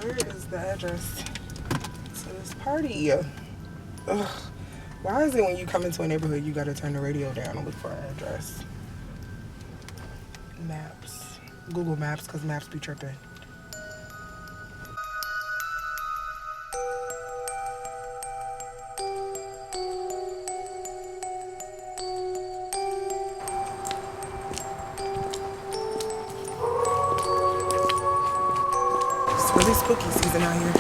Where is the address to this party? Ugh. Why is it when you come into a neighborhood, you gotta turn the radio down and look for an address? Maps. Google Maps, because maps be tripping. It's really spooky season out here.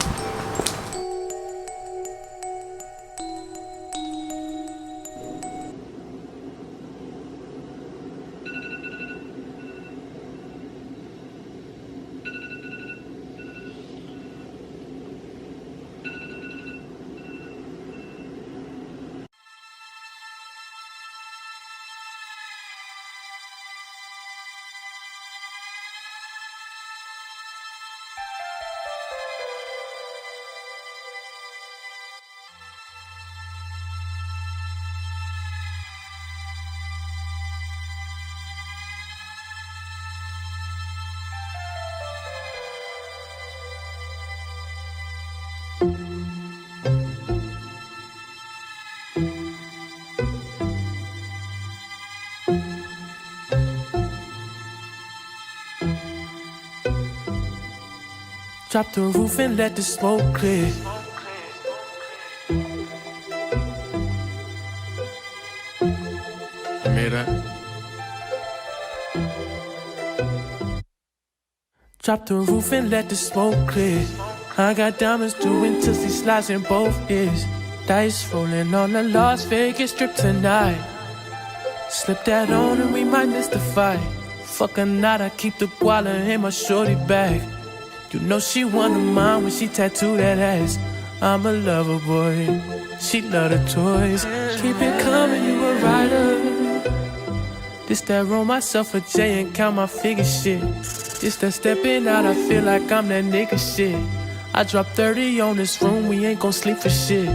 Drop the roof and let the smoke clear. You made that? Drop the roof and let the smoke clear. I got diamonds doing tootsie slides in both ears. Dice rolling on the Las Vegas strip tonight. Slip that on and we might miss the fight. Fuck or not, I keep the guala in my shorty bag. You know she one of mine when she tattooed that ass. I'm a lover boy, she love the toys. Keep it coming, you a rider. This that roll myself a J and count my figure shit. This that stepping out, I feel like I'm that nigga shit. I drop 30 on this room, we ain't gon' sleep for shit.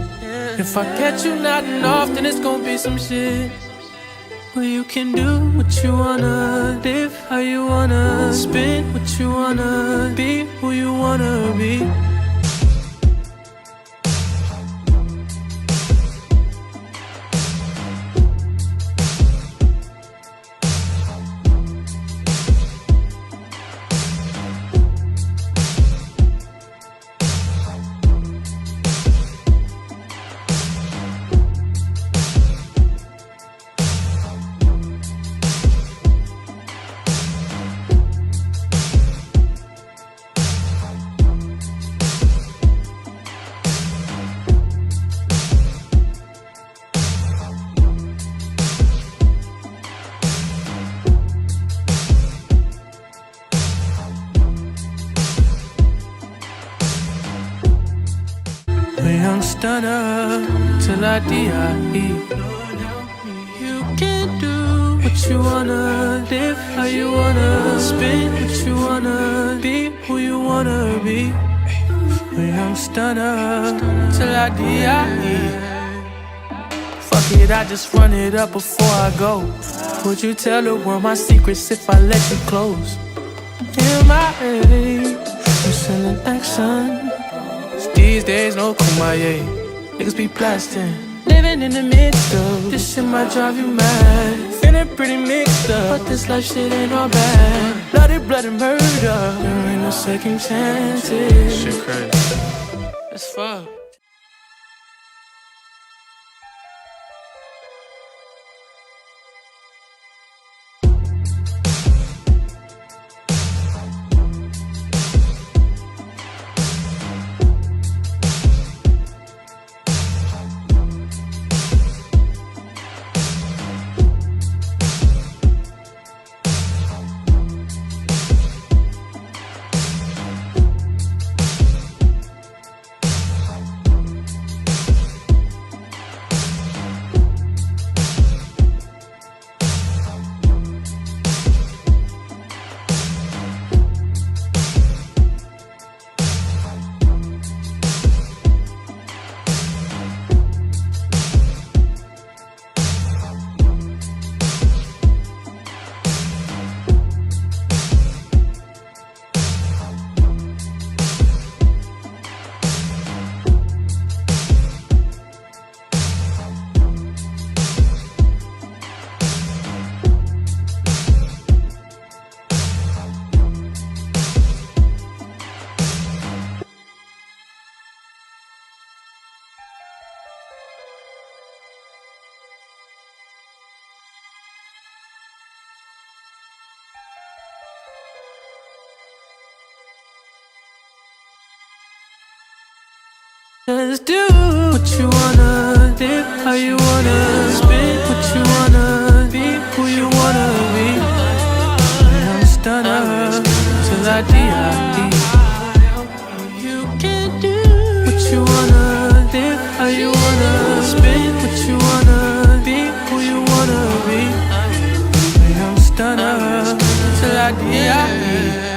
If I catch you nodding off, then it's gon' be some shit. Well, you can do what you wanna, live how you wanna, spin what you wanna, be who you wanna be. Young stunner till I die. You can do what you wanna, live how you wanna, spin what you wanna, be who you wanna be. Young stunner till I die. Fuck it, I just run it up before I go. Would you tell the world my secrets if I let you close? In my head, you selling action. These days, no kumbaya. Niggas be blasting. Living in the midst of this shit might drive you mad. Feeling pretty mixed up, but this life shit ain't all bad. Blood and murder, there ain't no second chances. Shit crazy. It's fuck. Just do what you wanna, live how you wanna, spit what you wanna, be who you wanna be. And I'm stunner till I die. You can do what you wanna, live how you wanna, spit what you wanna, be who you wanna be. And I'm stunner till I die.